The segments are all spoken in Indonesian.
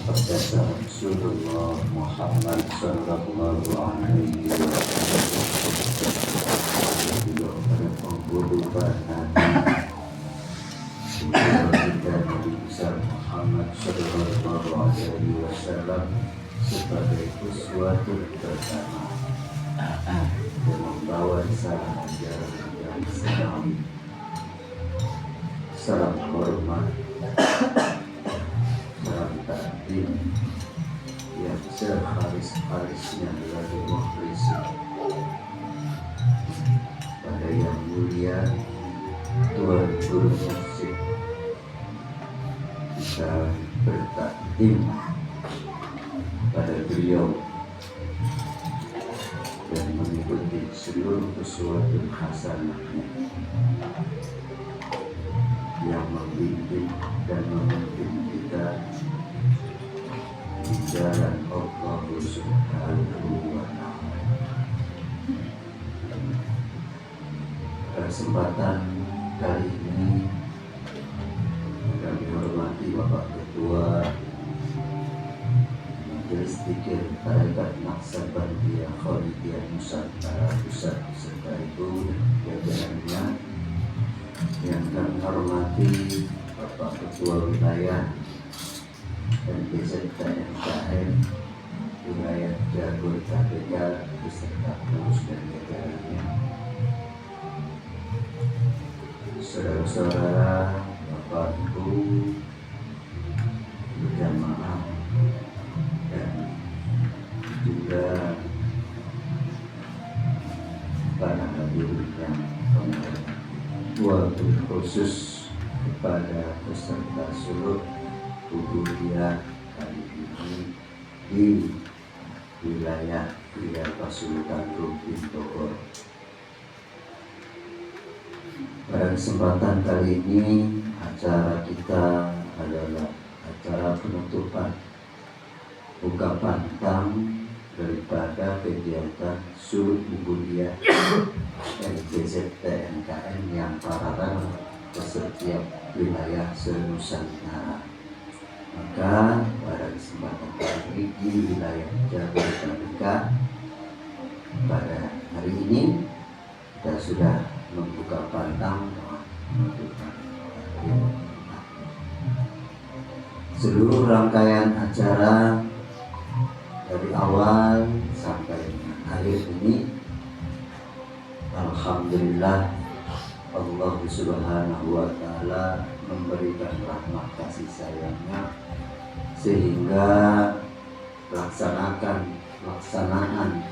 Kata Rasulullah Muhammad sallallahu alaihi wasallam juga pada penghudupan kita Nabi besar Muhammad sallallahu alaihi wasallam sebagai uswatun pertama dan membawa salam ajaran yang Islam, salam hormat, salam takdim yang seharis-harisnya bagi mukhlisin pada yang mulia Tuan Guru Musik. Kita bertakdim pada beliau dan mengikuti seluruh uswatun hasanahnya yang membimbing dan memimpin kita di jalan Allah Subhanahu wa ta'ala. Kesempatan kali ini kami hormati Bapak Ketua Majelis Zikir Tarekat Naqsabandiyah Khalidiyah Nusantara Pusat serta ibu jajarannya yang kami hormati Bapak Ketua Wilayah dan beserta MKM Wilayah Jabodetabek beserta pengurus dan jajarannya, saudara-saudara, Bapak Ibu berjamaah dan juga para hadirin yang wabil khusus kepada peserta suluk ubudiyah kali ini di wilayah Kriya Pasuruan Rubin Bogor. Pada kesempatan kali ini acara kita adalah acara penutupan buka pantang daripada kegiatan suluk ubudiyah LPZTNKN yang paralel ke setiap wilayah se-Nusantara. Maka pada kesempatan kali ini di wilayah Jabodetabek pada hari ini kita sudah membuka pantang menentukan seluruh rangkaian acara dari awal sampai akhir ini. Alhamdulillah Allah Subhanahu wa ta'ala memberikan rahmat kasih sayangnya sehingga pelaksanaan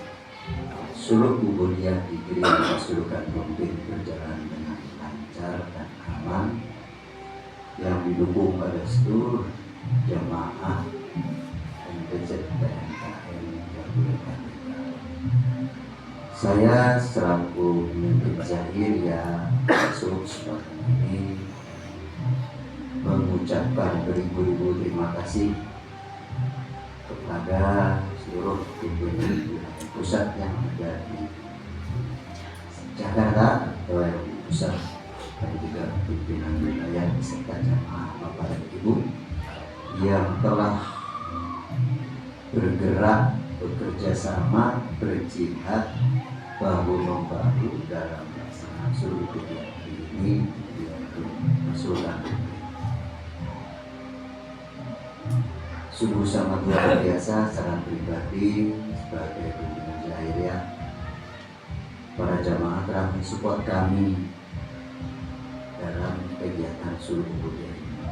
suluk ubudiyah di Kriya Pasuruan Rubin berjalan dengan lancar dan aman yang didukung oleh seluruh jamaah MPZTNKN Jabodetabek. Saya selaku pemimpin zahir ya masuk kesempatan ini mengucapkan beribu-ribu terima kasih kepada seluruh pimpinan pusat yang ada di Jakarta atau yang di pusat dan juga pimpinan wilayah beserta jamaah Bapak dan Ibu yang telah bergerak bekerja sama berjihad bahu-membahu dalam melaksanakan suluk ubudiyah ini yaitu Pasuruan. Sungguh sangat luar biasa secara pribadi sebagai pimpinan zahiriyah, para jamaah telah mensupport kami dalam kegiatan suluk ubudiyah ini.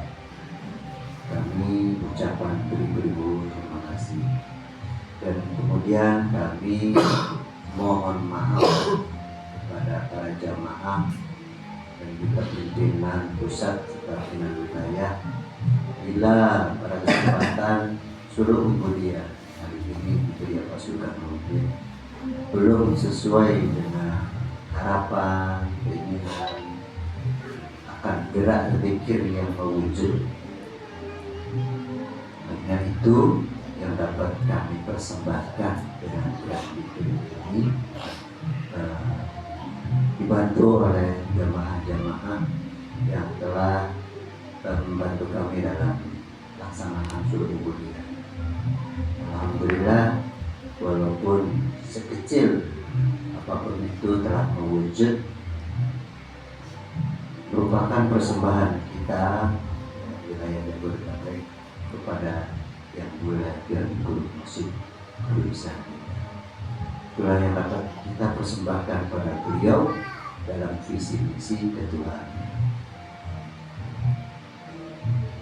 Kami ucapkan beribu-ribu terima kasih dan kemudian kami mohon maaf kepada para jamaah dan juga pimpinan pusat serta pimpinan wilayah bila pada kesempatan suluk ubudiyah hari ini di Kriya Pasuruan Rubin belum sesuai dengan harapan, keinginan akan gerak berpikir yang mewujud. Hanya itu yang dapat kami persembahkan dengan gerak pikir ini dibantu oleh jamaah-jamaah yang telah membantu kami dalam pelaksanaan suluk ubudiyah. alhamdulillah, walaupun sekecil apapun itu telah mewujud, merupakan persembahan kita wilayah Jabodetabek kepada yang mulia Kiai Guru Musik Besar. Itulah yang dapat kita persembahkan kepada beliau dalam visi misi ketuaan.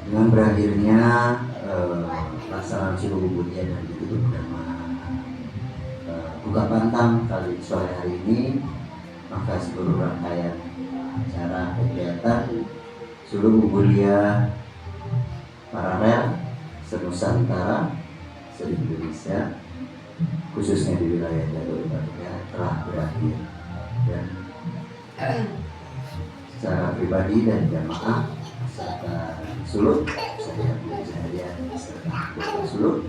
Dengan berakhirnya pelaksanaan Suruh Ubudiyah dan ditutup dengan buka pantang kali sore hari ini, maka seluruh rangkaian acara kegiatan Suruh Ubudiyah paralel se-Nusantara, se-Indonesia, khususnya di wilayah Jabodetabek telah berakhir. Dan secara pribadi dan jamaah serta Sulut, saya Jaharian serta Bapak Sulut,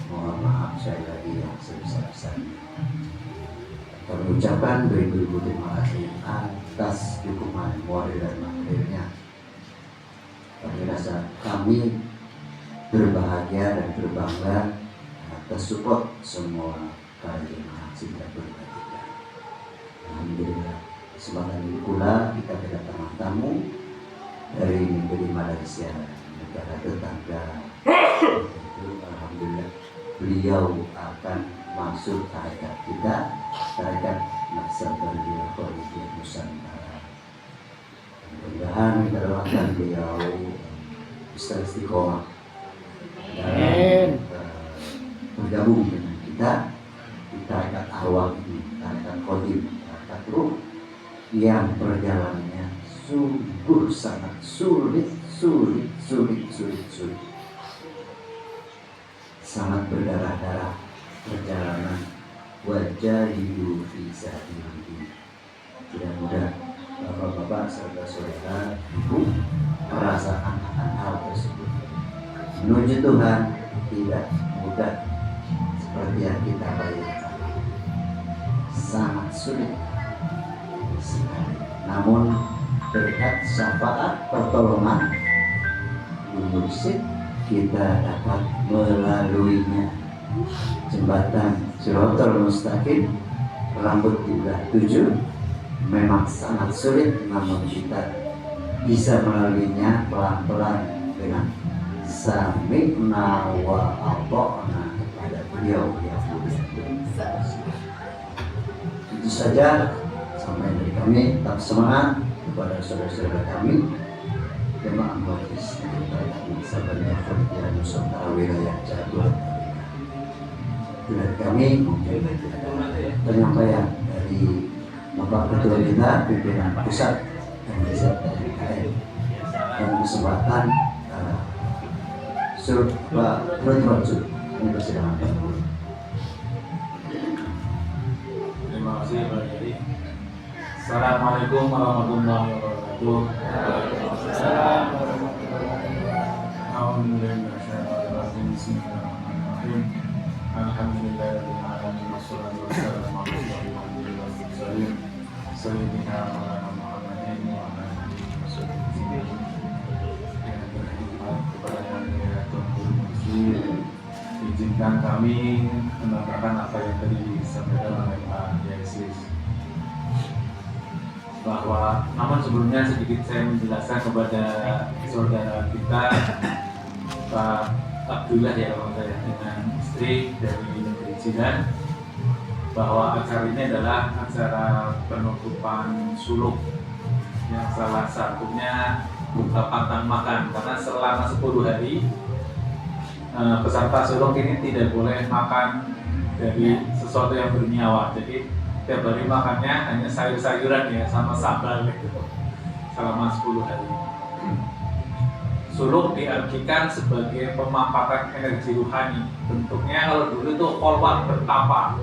mohon maaf saya lagi yang sebesar-besarnya. Kami ucapkan beribu-ribu terima kasih atas dukungan moral dan materialnya. Kami rasa kami berbahagia dan berbangga atas support semua para jemaah sidang berbahagia. Alhamdulillah, kesempatan ini pula kita kedatangan tamu dari negeri Malaysia, negara tetangga. Alhamdulillah, beliau akan masuk tarekat kita, tarekat Naksabandiyah Khalidiyah Nusantara. Mudah-mudahan kita doakan beliau bisa istiqomah dan bergabung dengan kita di tarekat awal ini, tarekat Qadim, tarekat Ruh yang perjalanannya sungguh sangat sulit, sangat berdarah-darah perjalanan wajah hidup bisa diri. Tidak mudah bapak-bapak serta saudara ibu merasakan akan hal tersebut. Menuju Tuhan tidak mudah seperti yang kita bayangkan, sangat sulit sekali. Namun berkat syafaat pertolongan mursyid kita dapat melaluinya. Jembatan Shiratal Mustaqim, rambut kiblat 7 memang sangat sulit, namun kita bisa melaluinya pelan-pelan dengan sami'na wa ata'na kepada beliau yang mulia. Itu saja sampai dari kami. Tetap semangat kepada saudara-saudara kami jemaah Majelis Naksabandiyah Khalidiyah Nusantara wilayah Jabodetabek. Dari kami penyampaian dari Bapak Ketua kita, pimpinan pusat MDZ dari KM, dan kesempatan Suruh Pak Rojrojud ini persidangan. Terima kasih Pak Yari. Assalamualaikum warahmatullahi wabarakatuh. Bismillahirrahmanirrahim. Alhamdulillahirabbil alamin wassalatu wassalamu ala asyrofil mursalin sayyidina Muhammadin wa ala alihi wasallam. Kepada yang Tuhan Guru Muslim, izinkan kami menambahkan apa yang tadi disampaikan oleh Pak Yesus. Bahwa, namun sebelumnya sedikit saya menjelaskan kepada saudara kita Pak Abdullah ya, kalau saya dengan istri dari negeri Jidan, bahwa acara ini adalah acara penutupan suluk yang salah satunya buka pantang makan, karena selama 10 hari peserta suluk ini tidak boleh makan dari sesuatu yang bernyawa. Jadi tiap hari makannya hanya sayur-sayuran ya sama sambal gitu selama 10 hari. Suluk diartikan sebagai pemampatan energi rohani. Bentuknya kalau dulu itu kholwat, bertapa.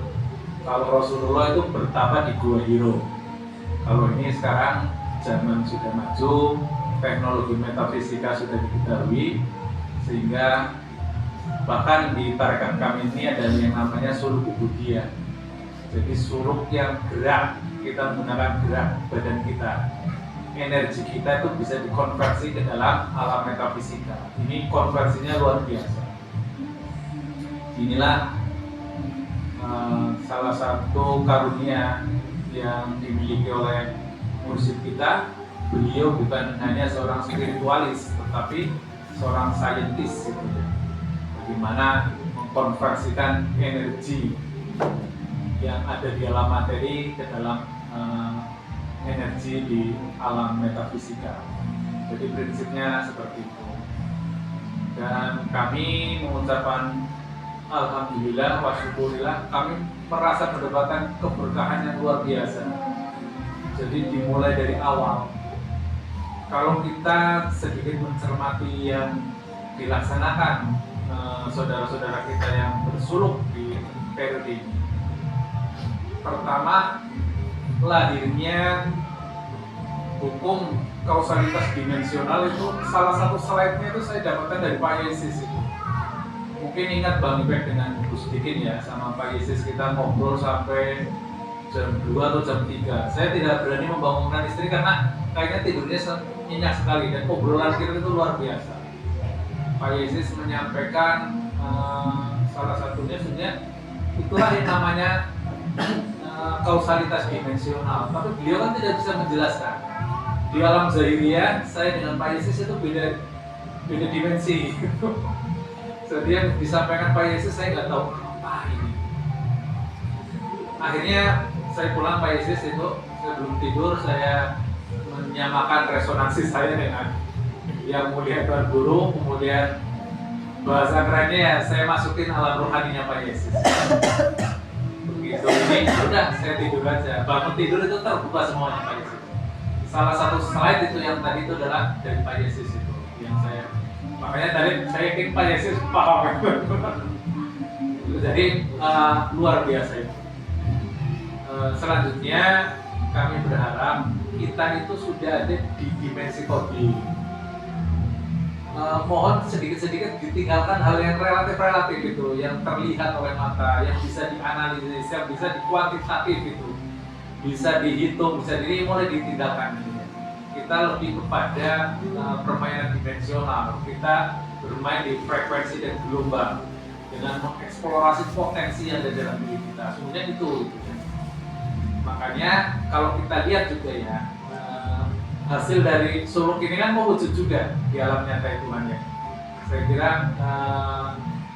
Kalau Rasulullah itu bertapa di Gua Hiro. Kalau ini sekarang zaman sudah maju, teknologi metafisika sudah diketahui, sehingga bahkan di tarekat kami ini ada yang namanya suluk ubudiyah. Jadi suluk yang gerak, kita menggunakan gerak badan kita. Energi kita itu bisa dikonversi ke dalam alam metafisika. Ini konversinya luar biasa. inilah salah satu karunia yang dimiliki oleh mursyid kita. Beliau bukan hanya seorang spiritualis, tetapi seorang saintis gitu ya. Bagaimana mengkonversikan energi yang ada di alam materi ke dalam energi di alam metafisika. Jadi prinsipnya seperti itu. Dan kami mengucapkan alhamdulillah wa syukurillah, kami merasa mendapatkan keberkahan yang luar biasa. Jadi dimulai dari awal. Kalau kita sedikit mencermati yang dilaksanakan saudara-saudara kita yang bersuluk di periode ini. Pertama, lahirnya hukum kausalitas dimensional itu salah satu slide-nya itu saya dapatkan dari Pak Yesus itu. Mungkin ingat Bang Ibek dengan Gus Dikin ya, sama Pak Yesus kita ngobrol sampai jam 2 atau jam 3. Saya tidak berani membangunkan istri karena kayaknya tidurnya nyenyak sekali, dan obrolan kita itu luar biasa. Pak Yesus menyampaikan salah satunya sebenarnya itulah yang namanya kausalitas dimensional. Tapi beliau kan tidak bisa menjelaskan. Di alam zahiriyah, saya dengan Pak Yesus itu beda dimensi. Jadi yang disampaikan Pak Yesus saya nggak tahu apa ini. Akhirnya saya pulang Pak Yesus itu, sebelum tidur saya menyamakan resonansi saya dengan yang mulia Tuan Guru, kemudian bahasa kerennya ya saya masukin alam rohaninya Pak Yesus. Begitu ini udah saya tidur aja, bangun tidur itu terbuka semuanya Pak Yesus. Salah satu slide itu yang tadi itu adalah dari Pak Yesus itu yang saya, makanya tadi saya yakin Pak Yesus paham itu. Jadi luar biasa itu. Selanjutnya kami berharap kita itu sudah ada di dimensi kode. Mohon sedikit-sedikit ditinggalkan hal yang relatif gitu, yang terlihat oleh mata, yang bisa dianalisis, yang bisa dikuantitatif itu, bisa dihitung, bisa mulai ditinggalkan. Kita lebih kepada permainan dimensional. Kita bermain di frekuensi dan gelombang dengan mengeksplorasi potensi yang ada dalam diri kita. Sebenarnya itu. Makanya kalau kita lihat juga ya, hasil dari suluk ini kan mewujud juga di alam nyata Tuhan ya. Saya kira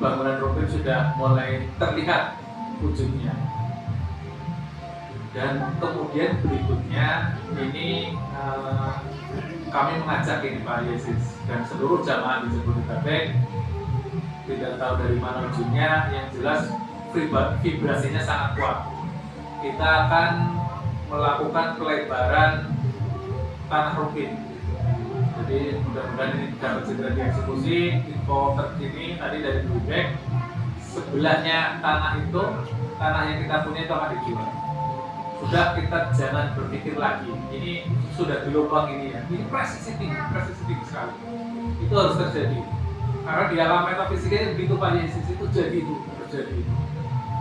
bangunan Rubin sudah mulai terlihat wujudnya. Dan kemudian berikutnya ini kami mengajak ini Pak Yesus dan seluruh jamaah di Jabodetabek, tidak tahu dari mana ujungnya, yang jelas vibrasinya sangat kuat. Kita akan melakukan pelebaran tanah Rubin. Jadi mudah-mudahan ini dapat segera dieksekusi. Info terkini tadi dari Bubek, sebelahnya tanah itu, tanah yang kita punya itu akan dijual. Sudah, kita jangan berpikir lagi. Ini sudah di lubang ini ya. Ini presisi tinggi sekali. Itu harus terjadi. Karena di alam metafisika begitu Pak Yesus itu terjadi.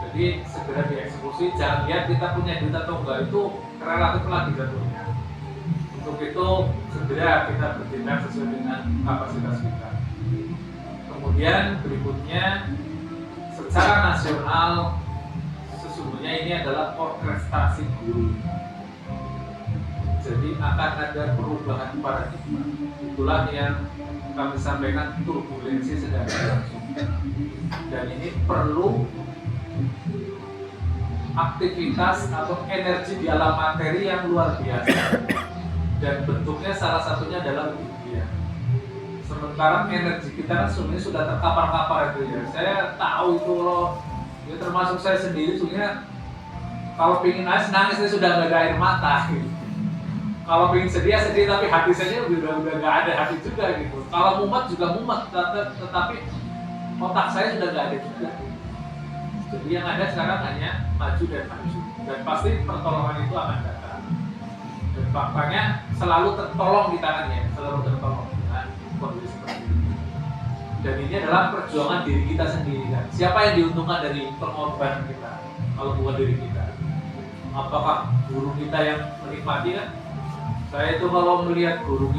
Jadi segera dieksekusi, jangan lihat kita punya duit atau enggak, itu relatif lagi jatuhnya. Untuk itu segera kita bertindak sesuai dengan kapasitas kita. Kemudian berikutnya, secara nasional sesungguhnya ini adalah orkestrasi guru. Jadi akan ada perubahan paradigma. Itulah yang kami sampaikan, turbulensi sedang berlangsung. Dan ini perlu aktivitas atau energi di alam materi yang luar biasa, dan bentuknya salah satunya adalah rupiah. Sementara energi kita kan sebenarnya sudah terkapar-kapar itu ya. Saya tahu itu loh, ya termasuk saya sendiri sebenarnya kalau pingin nangis saya sudah nggak ada air mata gitu. Kalau pingin sedih tapi hati saya udah nggak ada hati juga gitu. Kalau mumet juga mumet, tetapi otak saya sudah nggak ada juga. Jadi yang ada sekarang hanya maju, dan pasti pertolongan itu akan datang. Dan faktanya selalu tertolong di tangannya, selalu tertolong dengan kondisi seperti ini. Dan ini adalah perjuangan diri kita sendiri kan. Siapa yang diuntungkan dari pengorbanan kita kalau bukan diri kita? Apakah guru kita yang menikmati kan? Saya itu kalau melihat guru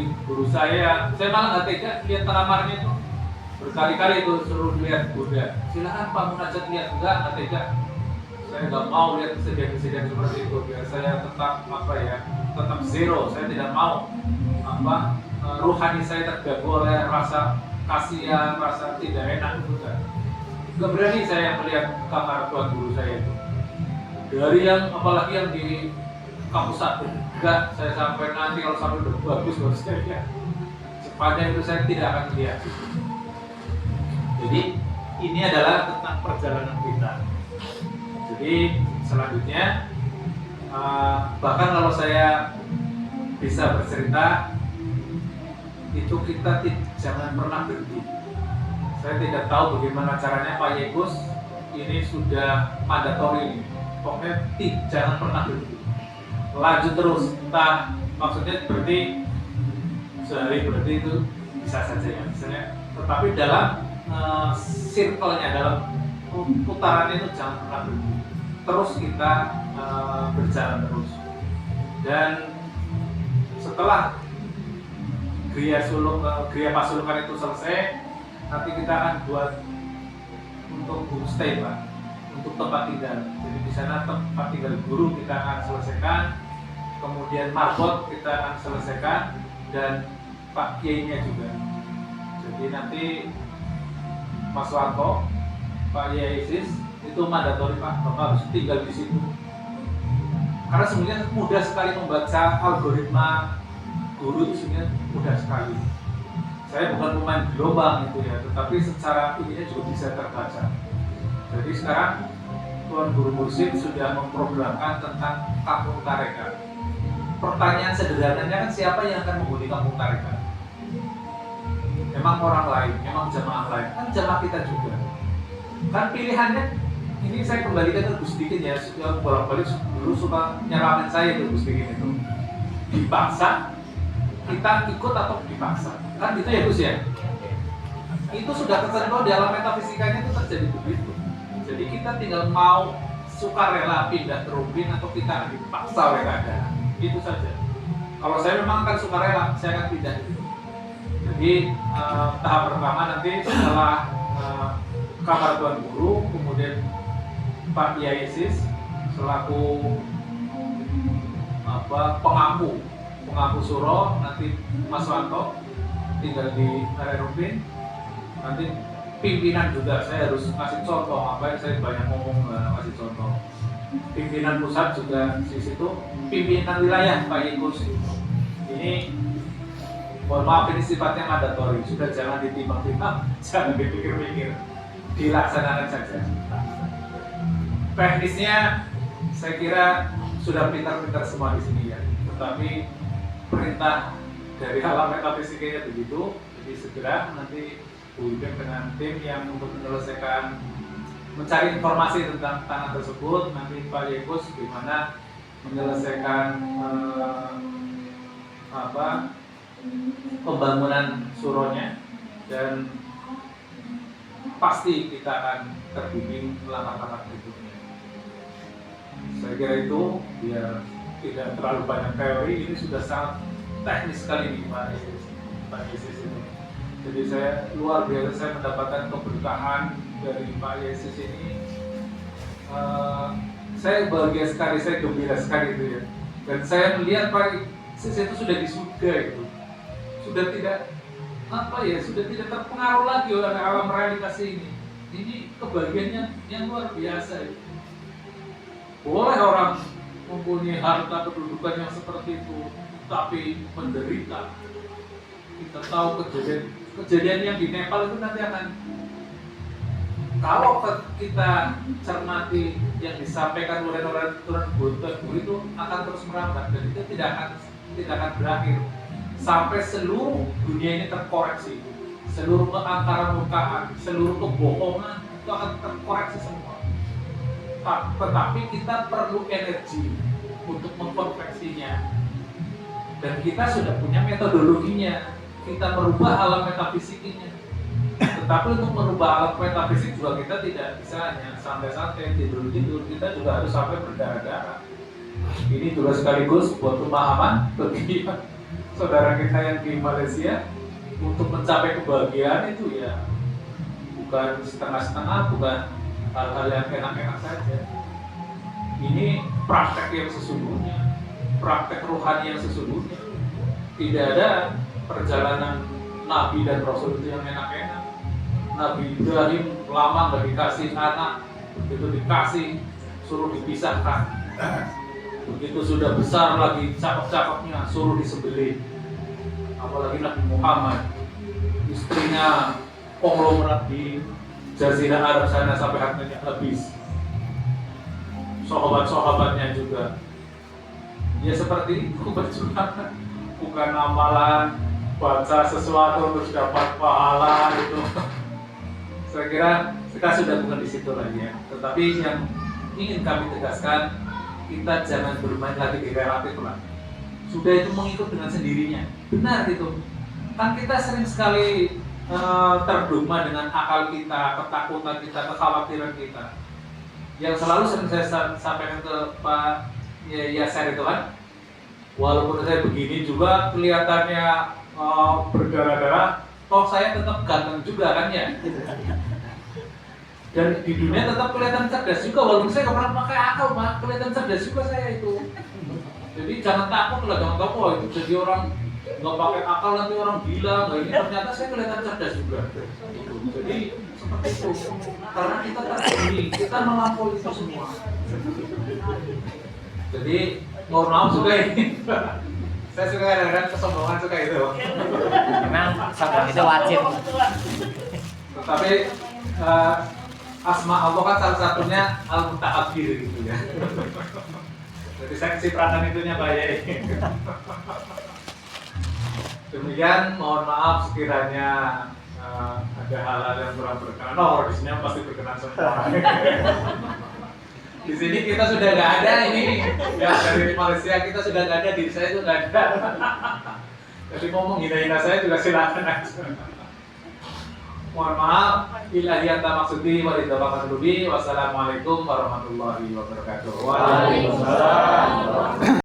saya malah nggak tega lihat kamarnya itu. berkali-kali itu suruh lihat Buddha, silakan Pak Munajat lihat, enggak tega, saya nggak mau lihat kejadian-kejadian seperti itu, biar saya tetap tetap zero, saya tidak mau ruhani saya terganggu oleh rasa kasihan, rasa tidak enak itu kan. Nggak berani saya melihat kamar tuan guru saya itu, dari yang apalagi yang di kampus 1, enggak, saya sampai nanti kalau sampai udah bagus baru saya lihat, sepanjang itu saya tidak akan lihat. Jadi ini adalah tentang perjalanan kita. Jadi selanjutnya bahkan kalau saya bisa bercerita, itu kita jangan pernah berhenti. Saya tidak tahu bagaimana caranya Pak Yegus, ini sudah mandatori, pokoknya jangan pernah berhenti, lanjut terus. Entah maksudnya berarti sehari berarti itu bisa saja ya misalnya, tetapi dalam circle-nya, dalam putarannya itu jangan pernah berhenti, terus kita berjalan terus. Dan setelah Gria Pasulukan itu selesai, nanti kita akan buat untuk homestay Pak, untuk tempat tinggal. Jadi di sana tempat tinggal guru kita akan selesaikan, kemudian marbot kita akan selesaikan, dan Pak Kiainya juga. Jadi nanti Mas Wanto, Pak Yai Isis itu mandatori Pak, Bapak harus tinggal di situ. Karena sebenarnya mudah sekali membaca algoritma guru, itu sebenarnya mudah sekali. Saya bukan pemain gelombang itu ya, tetapi secara ininya juga bisa terbaca. Jadi sekarang Tuan Guru Mursyid sudah memprogramkan tentang kampung tarekat. Pertanyaan sederhananya kan, siapa yang akan menghuni kampung tarekat? Memang orang lain, memang jamaah lain, kan jamaah kita juga. Kan pilihannya, ini saya kembalikan ke Gus Dikin ya, sudah bolak-balik dulu suka nyeramain saya itu Gus Dikin itu. Dipaksa, kita ikut atau dipaksa, kan gitu ya Gus ya. Itu sudah tertentu di alam metafisikanya itu terjadi begitu. Jadi kita tinggal mau sukarela pindah ke Rubin atau kita dipaksa oleh keadaan, itu saja. Kalau saya memang akan sukarela, saya akan pindah itu. Jadi tahap pertama nanti setelah kamar Tuan Guru, kemudian Pak Yai Isis selaku pengampu suro, nanti Mas Wanto tinggal di area Rubin. Nanti pimpinan juga saya harus kasih contoh, apa yang saya banyak ngomong kasih contoh. Pimpinan pusat juga di situ, pimpinan wilayah Pak Yegus. Ini mohon maaf, ini sifatnya mandatori, sudah jangan ditimbang-timbang, jangan dipikir-pikir, dilaksanakan saja. Teknisnya saya kira sudah pintar-pintar semua di sini ya, tetapi perintah dari alam metafisikanya begitu. Jadi segera nanti Bu Ibem dengan tim yang untuk menyelesaikan, mencari informasi tentang tanah tersebut. Nanti Pak Yegus bagaimana menyelesaikan pembangunan suronya, dan pasti kita akan terbimbing langkah-langkah berikutnya. Saya kira itu biar tidak terlalu banyak teori, ini sudah sangat teknis sekali nih Pak Yesus ini. Jadi saya luar biasa, saya mendapatkan keberkahan dari Pak Yesus ini. Saya bahagia sekali, saya gembira sekali itu ya. Dan saya melihat Pak Yesus itu sudah di surga itu, sudah tidak sudah tidak terpengaruh lagi oleh alam realitas ini. Ini kebahagiaannya yang luar biasa itu. Boleh orang mempunyai harta kedudukan yang seperti itu, tapi menderita. Kita tahu kejadian yang di Nepal itu nanti akan, kalau kita cermati yang disampaikan oleh Tuan Guru itu akan terus merambat, dan itu tidak akan berakhir sampai seluruh dunia ini terkoreksi. Seluruh keantaramurkaan, seluruh kebohongan itu akan terkoreksi semua. Tetapi kita perlu energi untuk mengkonversinya, dan kita sudah punya metodologinya. Kita merubah alam metafisiknya, tetapi untuk merubah alam metafisik juga kita tidak bisa hanya santai-santai tidur-tidur, kita juga harus sampai berdarah-darah. Ini juga sekaligus buat pemahaman bagi saudara kita yang di Malaysia, untuk mencapai kebahagiaan itu ya bukan setengah-setengah, bukan hal-hal yang enak-enak saja. Ini praktek yang sesungguhnya, praktek rohani yang sesungguhnya. Tidak ada perjalanan Nabi dan Rasul itu yang enak-enak. Nabi Ibrahim lama nggak dikasih anak, begitu dikasih suruh dipisahkan. Begitu sudah besar lagi cakep-cakepnya suruh disembelih. Apalagi Nabi Muhammad, istrinya konglomerat di Jazirah Arab sana sampai hartanya habis. Sahabat-sahabatnya juga. Ya seperti itu perjuangan, bukan amalan baca sesuatu terus dapat pahala itu. Saya kira kita sudah bukan di situ lagi ya. Tetapi yang ingin kami tegaskan, kita jangan bermain lagi di relatif lah. Sudah itu mengikut dengan sendirinya. Benar itu. Kan kita sering sekali terdogma dengan akal kita, ketakutan kita, kekhawatiran kita. Yang selalu sering saya sampaikan ke Pak Yasser itu kan, walaupun saya begini juga kelihatannya berdarah-darah, toh saya tetap ganteng juga kan ya. Dan di dunia tetap kelihatan cerdas juga, walaupun saya nggak pernah pakai akal, Pak, kelihatan cerdas juga saya itu. Jadi jangan takut lah, jangan takut itu jadi orang nggak pakai akal nanti orang bilang, nggak ini ternyata saya kelihatan cerdas juga. Jadi seperti itu, karena kita tersendiri, kita melampaui itu semua. Jadi mohon maaf juga ini. Saya suka kadang-kadang kesombongan suka itu. Memang sombong itu wajib. Tetapi asma Allah kan salah satunya Al-Muta'abbir gitu ya. Jadi saya kecipratan itunya Pak Yai. Demikian, mohon maaf sekiranya ada hal-hal yang kurang berkenan. Oh, di sini pasti berkenan semua. Di sini kita sudah nggak ada ini, ya dari Malaysia kita sudah nggak ada, diri saya itu nggak ada. Jadi mau menghina-hina saya juga silakan aja. Mohon maaf, ilahi anta maksudi wa ridha wa Wassalamualaikum warahmatullahi wabarakatuh. Waalaikumsalam.